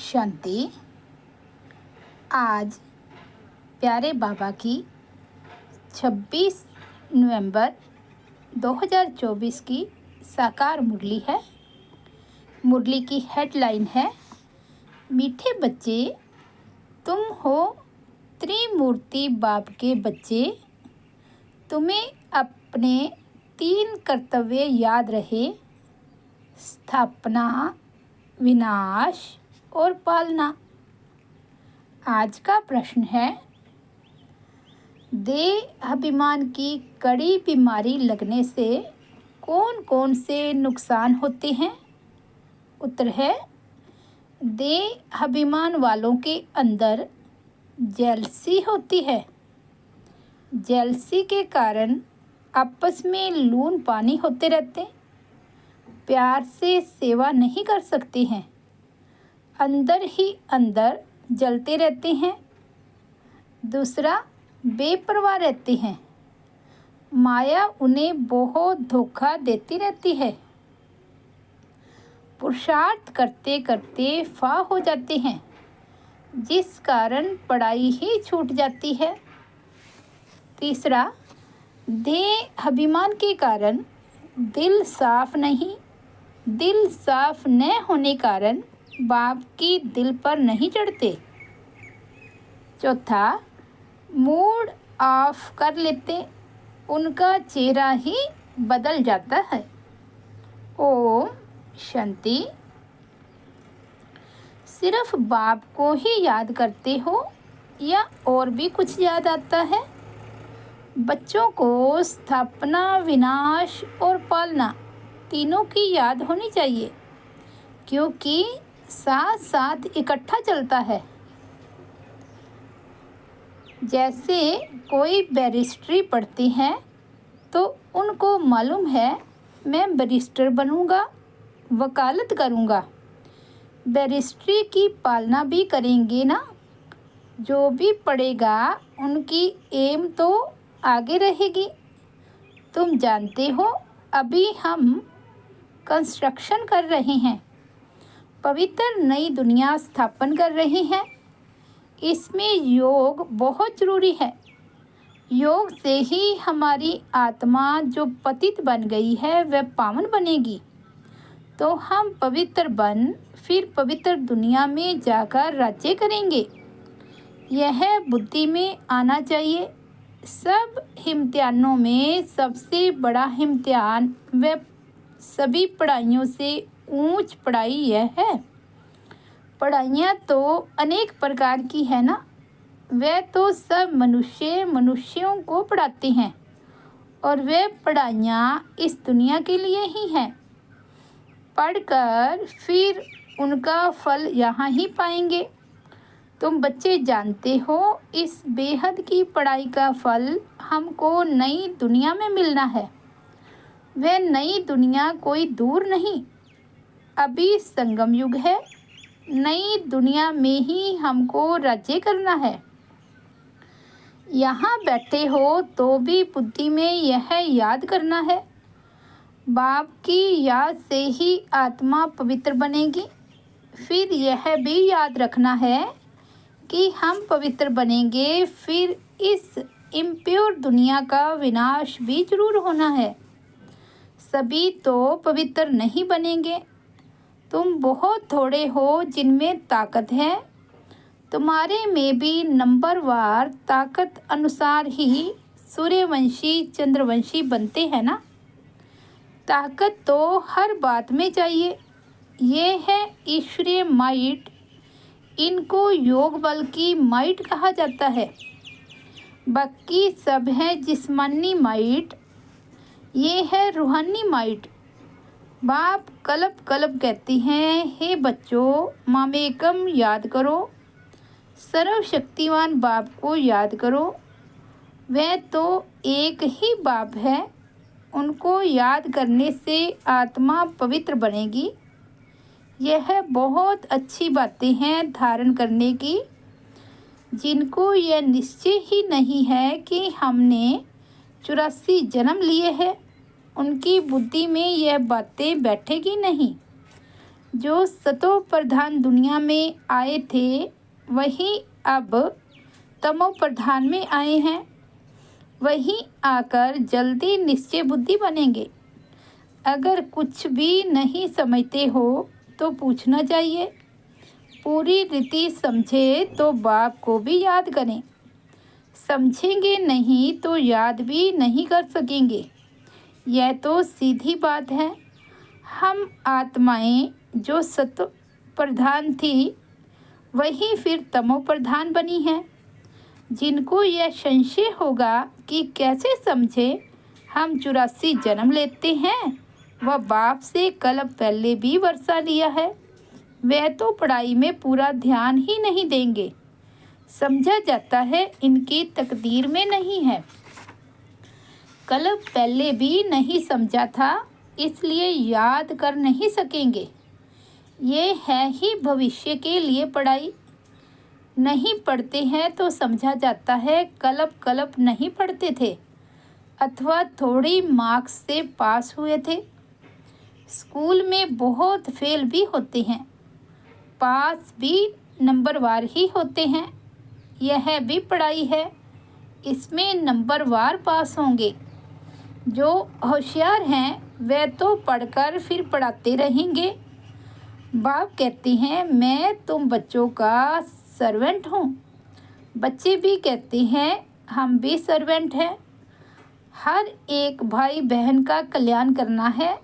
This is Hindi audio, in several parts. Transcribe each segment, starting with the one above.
शांति। आज प्यारे बाबा की 26 नवंबर 2024 की साकार मुरली है। मुरली की हेडलाइन है, मीठे बच्चे तुम हो त्रिमूर्ति बाप के बच्चे। तुम्हें अपने 3 कर्तव्य याद रहे, स्थापना, विनाश और पालना। आज का प्रश्न है, देह अभिमान की कड़ी बीमारी लगने से कौन कौन से नुकसान होते हैं? उत्तर है, देह अभिमान वालों के अंदर जेलसी होती है। जेलसी के कारण आपस में लून पानी होते रहते, प्यार से सेवा नहीं कर सकते हैं, अंदर ही अंदर जलते रहते हैं। दूसरा, बेपरवाह रहते हैं, माया उन्हें बहुत धोखा देती रहती है। पुरुषार्थ करते करते फाह हो जाते हैं, जिस कारण पढ़ाई ही छूट जाती है। तीसरा, देह अभिमान के कारण दिल साफ नहीं, दिल साफ न होने कारण बाप की दिल पर नहीं चढ़ते। चौथा, मूड ऑफ कर लेते, उनका चेहरा ही बदल जाता है। ओम शांति। सिर्फ बाप को ही याद करते हो या और भी कुछ याद आता है? बच्चों को स्थापना, विनाश और पालना तीनों की याद होनी चाहिए, क्योंकि साथ साथ इकट्ठा चलता है। जैसे कोई बैरिस्ट्री पढ़ती हैं तो उनको मालूम है, मैं बैरिस्टर बनूंगा, वकालत करूंगा। बैरिस्ट्री की पालना भी करेंगे ना। जो भी पढ़ेगा उनकी एम तो आगे रहेगी। तुम जानते हो, अभी हम कंस्ट्रक्शन कर रहे हैं, पवित्र नई दुनिया स्थापन कर रहे हैं। इसमें योग बहुत ज़रूरी है। योग से ही हमारी आत्मा जो पतित बन गई है वह पावन बनेगी। तो हम पवित्र बन फिर पवित्र दुनिया में जाकर राज्य करेंगे। यह बुद्धि में आना चाहिए। सब इम्तिहानों में सबसे बड़ा इम्तिहान वह सभी पढ़ाइयों से ऊंच पढ़ाई यह है। पढ़ाइयाँ तो अनेक प्रकार की है ना, वे तो सब मनुष्यों को पढ़ाते हैं और वे पढ़ाइयाँ इस दुनिया के लिए ही हैं। पढ़कर फिर उनका फल यहाँ ही पाएंगे। तुम बच्चे जानते हो, इस बेहद की पढ़ाई का फल हमको नई दुनिया में मिलना है। वह नई दुनिया कोई दूर नहीं, अभी संगम युग है। नई दुनिया में ही हमको राज्य करना है। यहाँ बैठे हो तो भी बुद्धि में यह याद करना है, बाप की याद से ही आत्मा पवित्र बनेगी। फिर यह भी याद रखना है कि हम पवित्र बनेंगे, फिर इस इम्प्योर दुनिया का विनाश भी जरूर होना है। सभी तो पवित्र नहीं बनेंगे। तुम बहुत थोड़े हो जिनमें ताकत है। तुम्हारे में भी नंबरवार ताकत अनुसार ही सूर्यवंशी चंद्रवंशी बनते हैं ना। ताकत तो हर बात में चाहिए। ये है ईश्वरीय माइट। इनको योग बल की माइट कहा जाता है। बाकी सब है जिस्मानी माइट, ये है रूहानी माइट। बाप कल्प कल्प कहती हैं, हे बच्चों, मामेकम याद करो, सर्वशक्तिवान बाप को याद करो। वह तो एक ही बाप है। उनको याद करने से आत्मा पवित्र बनेगी। यह बहुत अच्छी बातें हैं धारण करने की। जिनको यह निश्चय ही नहीं है कि हमने 84 जन्म लिए हैं, उनकी बुद्धि में यह बातें बैठेगी नहीं। जो सतो प्रधान दुनिया में आए थे वही अब तमो प्रधान में आए हैं। वही आकर जल्दी निश्चय बुद्धि बनेंगे। अगर कुछ भी नहीं समझते हो तो पूछना चाहिए। पूरी रीति समझे तो बाप को भी याद करें। समझेंगे नहीं तो याद भी नहीं कर सकेंगे। यह तो सीधी बात है। हम आत्माएं जो सत्व प्रधान थी वही फिर तमो प्रधान बनी हैं। जिनको यह संशय होगा कि कैसे समझे हम 84 जन्म लेते हैं, वह बाप से कल्प पहले भी वर्षा लिया है, वह तो पढ़ाई में पूरा ध्यान ही नहीं देंगे। समझा जाता है इनकी तकदीर में नहीं है। कल्प पहले भी नहीं समझा था, इसलिए याद कर नहीं सकेंगे। ये है ही भविष्य के लिए पढ़ाई। नहीं पढ़ते हैं तो समझा जाता है कल्प नहीं पढ़ते थे अथवा थोड़ी मार्क्स से पास हुए थे। स्कूल में बहुत फेल भी होते हैं, पास भी नंबरवार ही होते हैं। यह भी पढ़ाई है, इसमें नंबरवार पास होंगे। जो होशियार हैं वे तो पढ़कर फिर पढ़ाते रहेंगे। बाप कहते हैं मैं तुम बच्चों का सर्वेंट हूँ। बच्चे भी कहते हैं हम भी सर्वेंट हैं। हर एक भाई बहन का कल्याण करना है।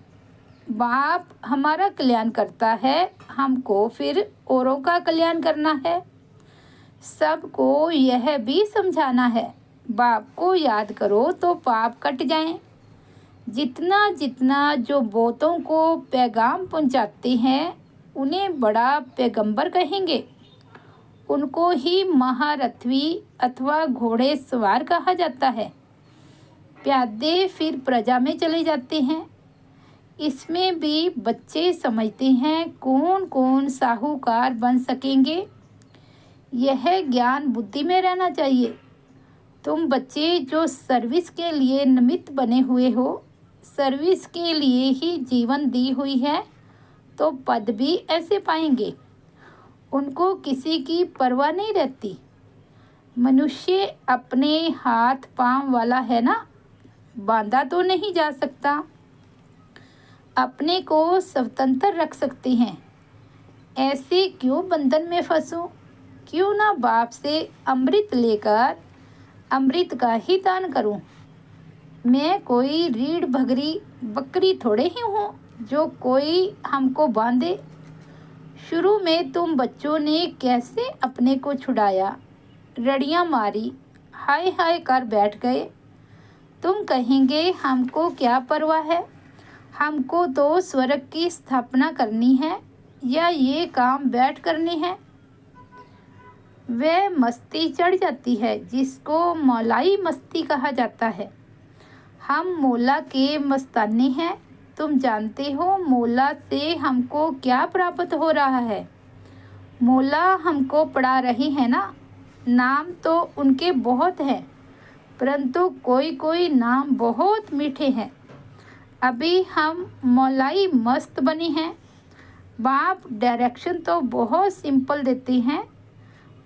बाप हमारा कल्याण करता है, हमको फिर औरों का कल्याण करना है। सबको यह भी समझाना है, बाप को याद करो तो पाप कट जाएं। जितना जितना जो बहुतों को पैगाम पहुंचाते हैं उन्हें बड़ा पैगंबर कहेंगे। उनको ही महारथी अथवा घोड़े सवार कहा जाता है। प्यादे फिर प्रजा में चले जाते हैं। इसमें भी बच्चे समझते हैं कौन कौन साहूकार बन सकेंगे। यह ज्ञान बुद्धि में रहना चाहिए। तुम बच्चे जो सर्विस के लिए निमित्त बने हुए हो, सर्विस के लिए ही जीवन दी हुई है, तो पद भी ऐसे पाएंगे। उनको किसी की परवाह नहीं रहती। मनुष्य अपने हाथ पांव वाला है ना, बांधा तो नहीं जा सकता। अपने को स्वतंत्र रख सकते हैं। ऐसे क्यों बंधन में फंसूं? क्यों ना बाप से अमृत लेकर अमृत का ही दान करूं। मैं कोई रीढ़ भगरी बकरी थोड़े ही हूँ जो कोई हमको बांधे। शुरू में तुम बच्चों ने कैसे अपने को छुड़ाया, रड़ियाँ मारी, हाय हाय कर बैठ गए। तुम कहेंगे हमको क्या परवाह है, हमको तो स्वर्ग की स्थापना करनी है या ये काम बैठ करनी है। वह मस्ती चढ़ जाती है जिसको मौलाई मस्ती कहा जाता है। हम मौला के मस्ताने हैं। तुम जानते हो मौला से हमको क्या प्राप्त हो रहा है। मौला हमको पढ़ा रही है ना। नाम तो उनके बहुत हैं, परंतु कोई कोई नाम बहुत मीठे हैं। अभी हम मौलाई मस्त बनी हैं। बाप डायरेक्शन तो बहुत सिंपल देते हैं,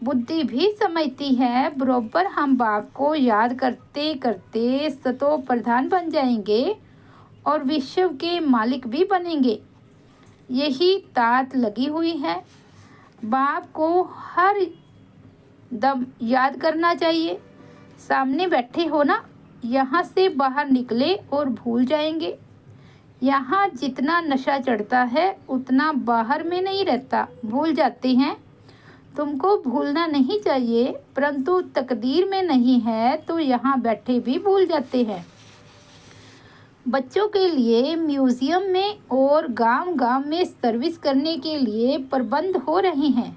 बुद्धि भी समझती है। बरोबर हम बाप को याद करते करते सतो प्रधान बन जाएंगे और विश्व के मालिक भी बनेंगे। यही तात लगी हुई है। बाप को हर दम याद करना चाहिए। सामने बैठे हो ना, यहाँ से बाहर निकले और भूल जाएंगे। यहाँ जितना नशा चढ़ता है उतना बाहर में नहीं रहता, भूल जाते हैं। तुमको भूलना नहीं चाहिए, परंतु तकदीर में नहीं है तो यहाँ बैठे भी भूल जाते हैं। बच्चों के लिए म्यूज़ियम में और गांव-गांव में सर्विस करने के लिए प्रबंध हो रहे हैं।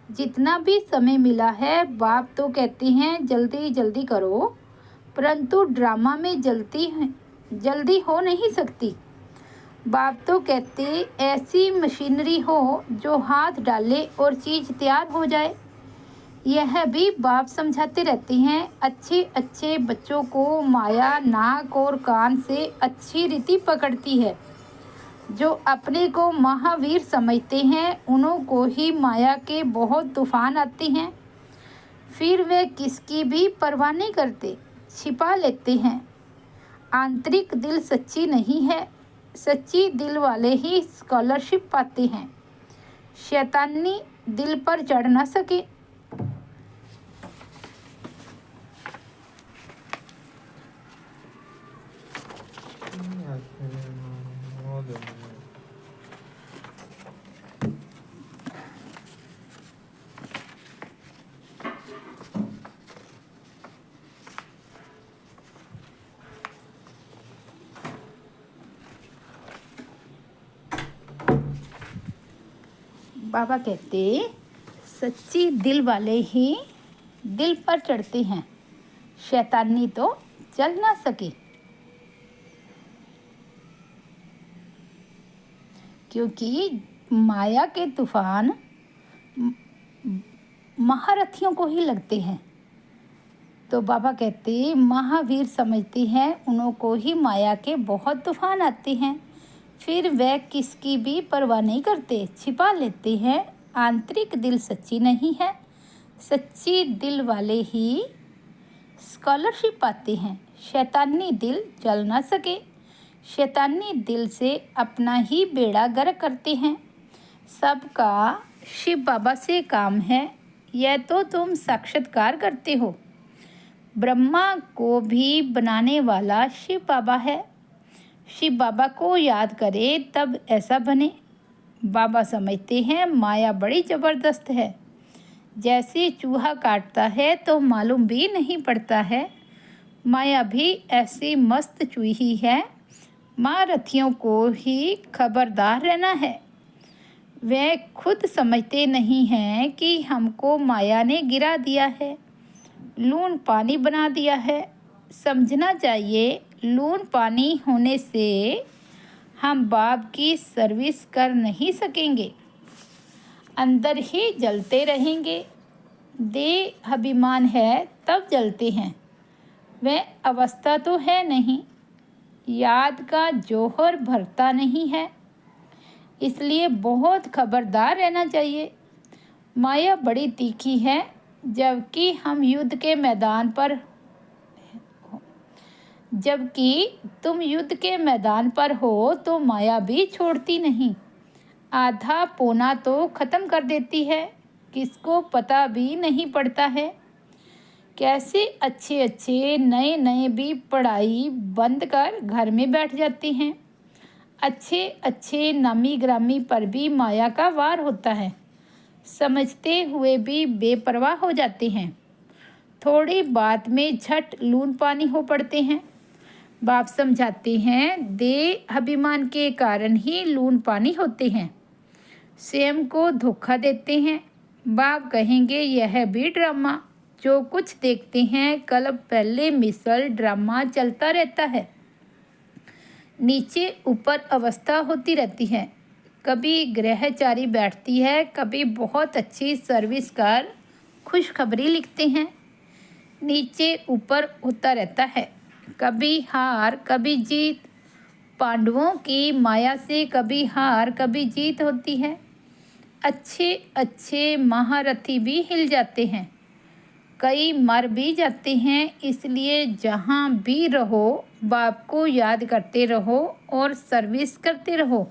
जितना भी समय मिला है, बाप तो कहते हैं जल्दी जल्दी करो, परंतु ड्रामा में जल्दी हो नहीं सकती। बाप तो कहते ऐसी मशीनरी हो जो हाथ डाले और चीज़ तैयार हो जाए। यह भी बाप समझाते रहते हैं। अच्छे अच्छे बच्चों को माया नाक और कान से अच्छी रीति पकड़ती है। जो अपने को महावीर समझते हैं उन्हों को ही माया के बहुत तूफान आते हैं। फिर वे किसकी भी परवाह नहीं करते, छिपा लेते हैं। आंतरिक दिल सच्ची नहीं है, सच्ची दिल वाले ही स्कॉलरशिप पाते हैं। शैतानी दिल पर चढ़ ना सके। बाबा कहते सच्ची दिल वाले ही दिल पर चढ़ते हैं, शैतानी तो चल ना सके। क्योंकि माया के तूफान महारथियों को ही लगते हैं। तो बाबा कहते महावीर समझते हैं उन्हों को ही माया के बहुत तूफान आते हैं। फिर वह किसकी भी परवाह नहीं करते, छिपा लेते हैं। आंतरिक दिल सच्ची नहीं है, सच्ची दिल वाले ही स्कॉलरशिप पाते हैं। शैतानी दिल चल ना सके। शैतानी दिल से अपना ही बेड़ा गर्क करते हैं। सबका शिव बाबा से काम है, यह तो तुम साक्षात्कार करते हो। ब्रह्मा को भी बनाने वाला शिव बाबा है। शिव बाबा को याद करे तब ऐसा बने। बाबा समझते हैं माया बड़ी ज़बरदस्त है। जैसे चूहा काटता है तो मालूम भी नहीं पड़ता है, माया भी ऐसी मस्त चूही है। महारथियों को ही खबरदार रहना है। वे खुद समझते नहीं हैं कि हमको माया ने गिरा दिया है, लून पानी बना दिया है। समझना चाहिए लून पानी होने से हम बाप की सर्विस कर नहीं सकेंगे, अंदर ही जलते रहेंगे। देह अभिमान है तब जलते हैं, वह अवस्था तो है नहीं। याद का जौहर भरता नहीं है, इसलिए बहुत खबरदार रहना चाहिए। माया बड़ी तीखी है, जबकि तुम युद्ध के मैदान पर हो तो माया भी छोड़ती नहीं। आधा पौना तो ख़त्म कर देती है, किसको पता भी नहीं पड़ता है। कैसे अच्छे अच्छे नए नए भी पढ़ाई बंद कर घर में बैठ जाते हैं। अच्छे अच्छे नामी ग्रामी पर भी माया का वार होता है, समझते हुए भी बेपरवाह हो जाते हैं। थोड़ी बात में झट लून पानी हो पड़ते हैं। बाप समझाते हैं देह अभिमान के कारण ही लून पानी होते हैं, स्वयं को धोखा देते हैं। बाप कहेंगे यह भी ड्रामा। जो कुछ देखते हैं कल पहले मिसल ड्रामा चलता रहता है, नीचे ऊपर अवस्था होती रहती है। कभी ग्रहचारी बैठती है, कभी बहुत अच्छी सर्विस कर खुशखबरी लिखते हैं, नीचे ऊपर होता रहता है। कभी हार कभी जीत। पांडवों की माया से कभी हार कभी जीत होती है। अच्छे अच्छे महारथी भी हिल जाते हैं, कई मर भी जाते हैं। इसलिए जहाँ भी रहो बाप को याद करते रहो और सर्विस करते रहो।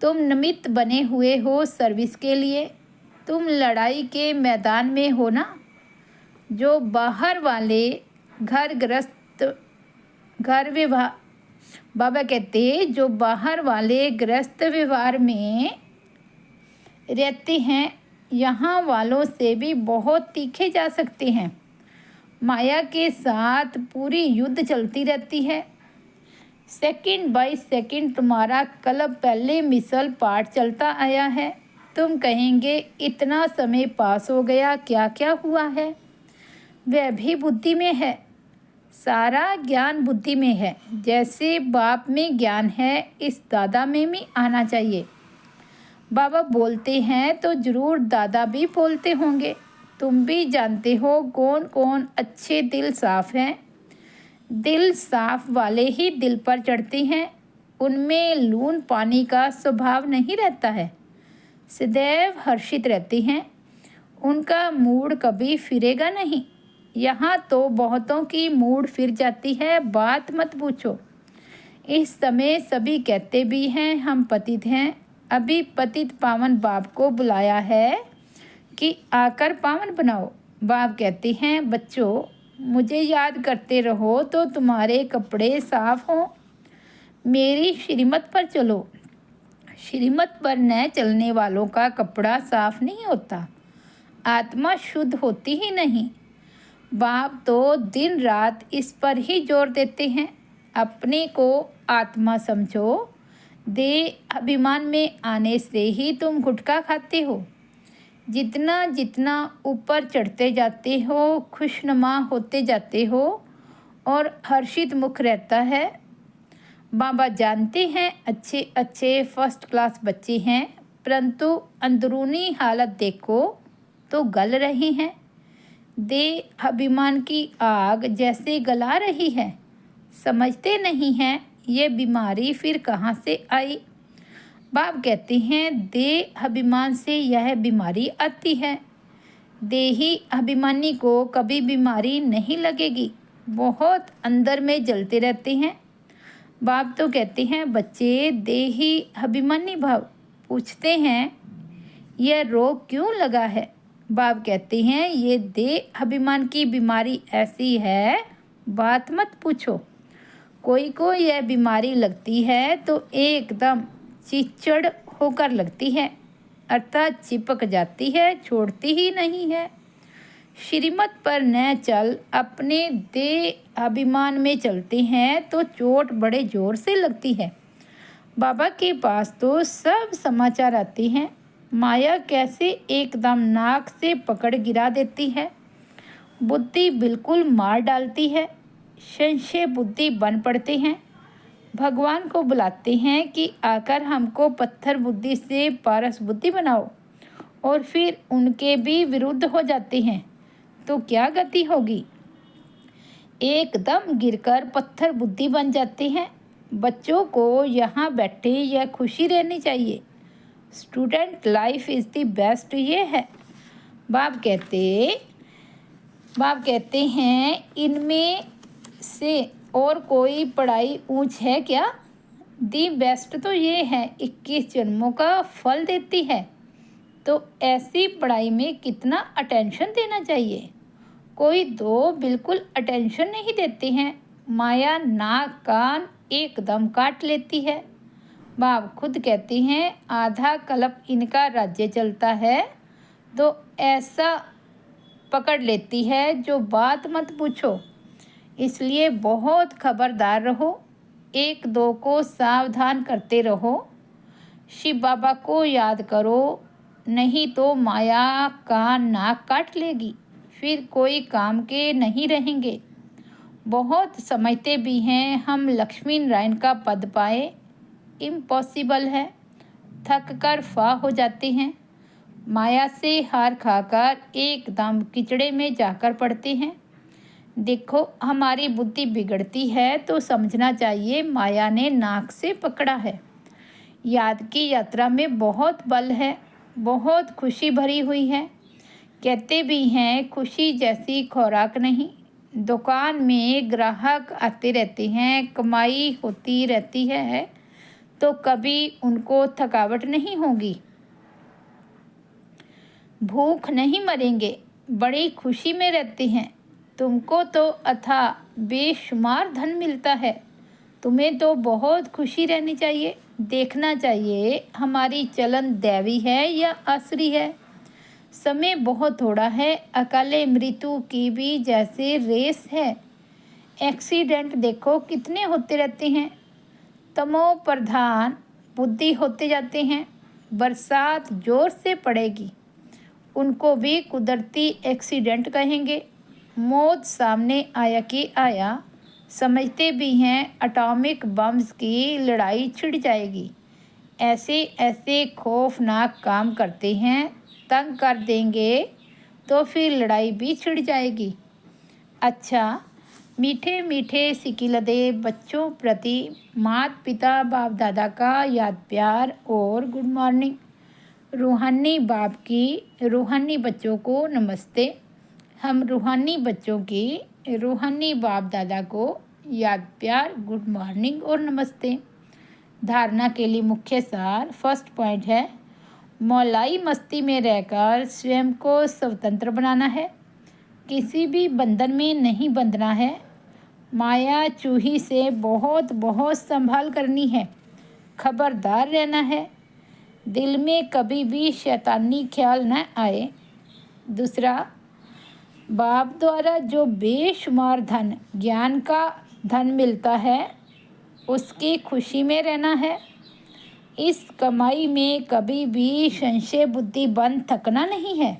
तुम निमित्त बने हुए हो सर्विस के लिए, तुम लड़ाई के मैदान में हो ना। जो बाहर वाले बाबा कहते जो बाहर वाले गृहस्थ व्यवहार में रहते हैं, यहाँ वालों से भी बहुत तीखे जा सकते हैं। माया के साथ पूरी युद्ध चलती रहती है। सेकंड बाय सेकंड तुम्हारा कल पहले मिसल पाठ चलता आया है। तुम कहेंगे इतना समय पास हो गया, क्या क्या हुआ है। वह भी बुद्धि में है, सारा ज्ञान बुद्धि में है। जैसे बाप में ज्ञान है, इस दादा में भी आना चाहिए। बाबा बोलते हैं तो ज़रूर दादा भी बोलते होंगे। तुम भी जानते हो कौन कौन अच्छे दिल साफ़ हैं। दिल साफ़ वाले ही दिल पर चढ़ते हैं, उनमें लून पानी का स्वभाव नहीं रहता है, सदैव हर्षित रहते हैं। उनका मूड कभी फिरेगा नहीं। यहाँ तो बहुतों की मूड फिर जाती है, बात मत पूछो। इस समय सभी कहते भी हैं हम पतित हैं। अभी पतित पावन बाप को बुलाया है कि आकर पावन बनाओ। बाप कहते हैं बच्चों, मुझे याद करते रहो तो तुम्हारे कपड़े साफ हों। मेरी श्रीमत पर चलो। श्रीमत पर न चलने वालों का कपड़ा साफ नहीं होता, आत्मा शुद्ध होती ही नहीं। बाप तो दिन रात इस पर ही जोर देते हैं। अपने को आत्मा समझो। देह अभिमान में आने से ही तुम गुटखा खाते हो। जितना जितना ऊपर चढ़ते जाते हो, खुशनुमा होते जाते हो और हर्षित मुख रहता है। बाबा जानते हैं अच्छे अच्छे फर्स्ट क्लास बच्चे हैं, परंतु अंदरूनी हालत देखो तो गल रही हैं। देह अभिमान की आग जैसे गला रही है। समझते नहीं हैं ये बीमारी फिर कहाँ से आई। बाप कहते हैं देह अभिमान से यह बीमारी आती है। देही अभिमानी को कभी बीमारी नहीं लगेगी, बहुत अंदर में जलते रहते हैं। बाप तो कहते हैं बच्चे देही अभिमानी भाव। पूछते हैं यह रोग क्यों लगा है। बाप कहते हैं ये देह अभिमान की बीमारी ऐसी है, बात मत पूछो। कोई को यह बीमारी लगती है तो एकदम चिचड़ होकर लगती है, अर्थात चिपक जाती है, छोड़ती ही नहीं है। श्रीमत पर न चल अपने देह अभिमान में चलते हैं तो चोट बड़े जोर से लगती है। बाबा के पास तो सब समाचार आते हैं। माया कैसे एकदम नाक से पकड़ गिरा देती है, बुद्धि बिल्कुल मार डालती है, संशय बुद्धि बन पड़ते हैं। भगवान को बुलाते हैं कि आकर हमको पत्थर बुद्धि से पारस बुद्धि बनाओ, और फिर उनके भी विरुद्ध हो जाते हैं तो क्या गति होगी। एकदम गिरकर पत्थर बुद्धि बन जाते हैं। बच्चों को यहाँ बैठे यह खुशी रहनी चाहिए। Student life is the best, ये है। बाप कहते हैं इनमें से और कोई पढ़ाई ऊंच है क्या। दी बेस्ट तो ये है, 21 जन्मों का फल देती है। तो ऐसी पढ़ाई में कितना अटेंशन देना चाहिए। कोई दो बिल्कुल अटेंशन नहीं देते हैं। माया नाक कान एकदम काट लेती है। बाप खुद कहते हैं आधा कल्प इनका राज्य चलता है तो ऐसा पकड़ लेती है जो बात मत पूछो। इसलिए बहुत खबरदार रहो, एक दो को सावधान करते रहो। शिव बाबा को याद करो, नहीं तो माया का नाक काट लेगी, फिर कोई काम के नहीं रहेंगे। बहुत समझते भी हैं हम लक्ष्मी नारायण का पद पाए, इम्पॉसिबल है। थक कर फा हो जाते हैं। माया से हार खाकर एकदम किचड़े में जाकर पड़ते हैं। देखो हमारी बुद्धि बिगड़ती है तो समझना चाहिए माया ने नाक से पकड़ा है। याद की यात्रा में बहुत बल है, बहुत खुशी भरी हुई है। कहते भी हैं खुशी जैसी खुराक नहीं। दुकान में ग्राहक आते रहते हैं, कमाई होती रहती है तो कभी उनको थकावट नहीं होगी, भूख नहीं मरेंगे, बड़ी खुशी में रहते हैं। तुमको तो अथाह बेशुमार धन मिलता है, तुम्हें तो बहुत खुशी रहनी चाहिए। देखना चाहिए हमारी चलन दैवी है या असली है। समय बहुत थोड़ा है, अकाले मृत्यु की भी जैसे रेस है। एक्सीडेंट देखो कितने होते रहते हैं। तमो प्रधान बुद्धि होते जाते हैं। बरसात जोर से पड़ेगी, उनको भी कुदरती एक्सीडेंट कहेंगे। मौत सामने आया कि आया। समझते भी हैं एटॉमिक बम्स की लड़ाई छिड़ जाएगी। ऐसे ऐसे खौफनाक काम करते हैं, तंग कर देंगे तो फिर लड़ाई भी छिड़ जाएगी। अच्छा, मीठे मीठे सिकिलदे बच्चों प्रति माता पिता बाप दादा का याद प्यार और गुड मॉर्निंग। रूहानी बाप की रूहानी बच्चों को नमस्ते। हम रूहानी बच्चों की रूहानी बाप दादा को याद प्यार गुड मॉर्निंग और नमस्ते। धारणा के लिए मुख्य सार फर्स्ट पॉइंट है, मौलाई मस्ती में रहकर स्वयं को स्वतंत्र बनाना है, किसी भी बंधन में नहीं बंधना है। माया चूही से बहुत बहुत संभाल करनी है, खबरदार रहना है, दिल में कभी भी शैतानी ख्याल न आए। दूसरा, बाप द्वारा जो बेशुमार धन ज्ञान का धन मिलता है उसकी खुशी में रहना है। इस कमाई में कभी भी संशय बुद्धि बंद थकना नहीं है।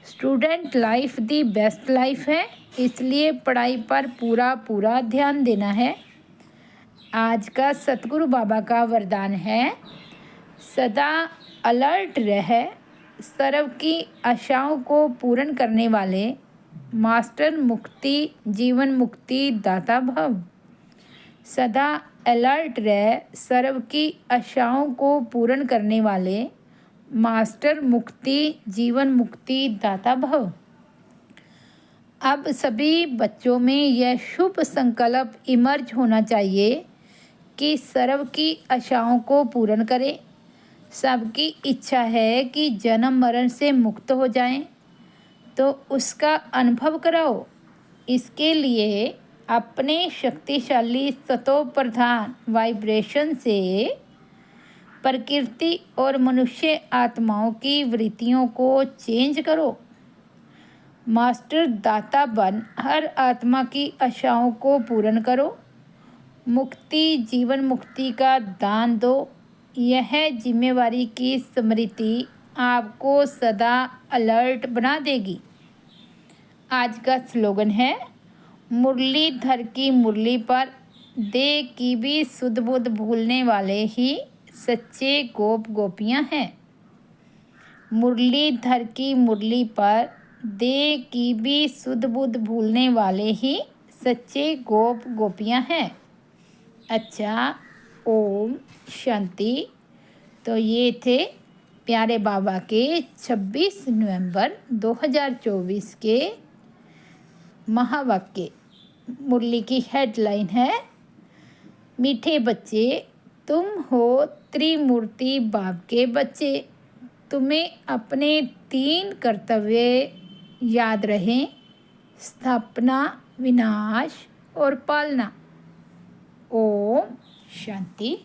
Student life the best life है, इसलिए पढ़ाई पर पूरा पूरा ध्यान देना है। आज का सतगुरु बाबा का वरदान है, सदा अलर्ट रहे, सर्व की आशाओं को पूर्ण करने वाले मास्टर मुक्ति जीवन मुक्ति दाता भव। सदा अलर्ट रहे, सर्व की आशाओं को पूर्ण करने वाले मास्टर मुक्ति जीवन मुक्ति दाता भव। अब सभी बच्चों में यह शुभ संकल्प इमर्ज होना चाहिए कि सर्व की आशाओं को पूर्ण करें। सबकी इच्छा है कि जन्म मरण से मुक्त हो जाएं, तो उसका अनुभव कराओ। इसके लिए अपने शक्तिशाली सतो प्रधान वाइब्रेशन से प्रकृति और मनुष्य आत्माओं की वृत्तियों को चेंज करो। मास्टर दाता बन हर आत्मा की आशाओं को पूर्ण करो। मुक्ति जीवन मुक्ति का दान दो। यह जिम्मेवारी की स्मृति आपको सदा अलर्ट बना देगी। आज का स्लोगन है, मुरलीधर की मुरली पर दे की भी सुध बुध भूलने वाले ही सच्चे गोप गोपियाँ हैं। मुरलीधर की मुरली पर दे की भी सुध बुध भूलने वाले ही सच्चे गोप गोपियाँ हैं। अच्छा, ओम शांति। तो ये थे प्यारे बाबा के 26 नवंबर 2024 के महावाक्य। मुरली की हेडलाइन है, मीठे बच्चे तुम हो त्रिमूर्ति बाप के बच्चे। तुम्हें अपने 3 कर्तव्य याद रहें, स्थापना, विनाश और पालना। ओम शांति।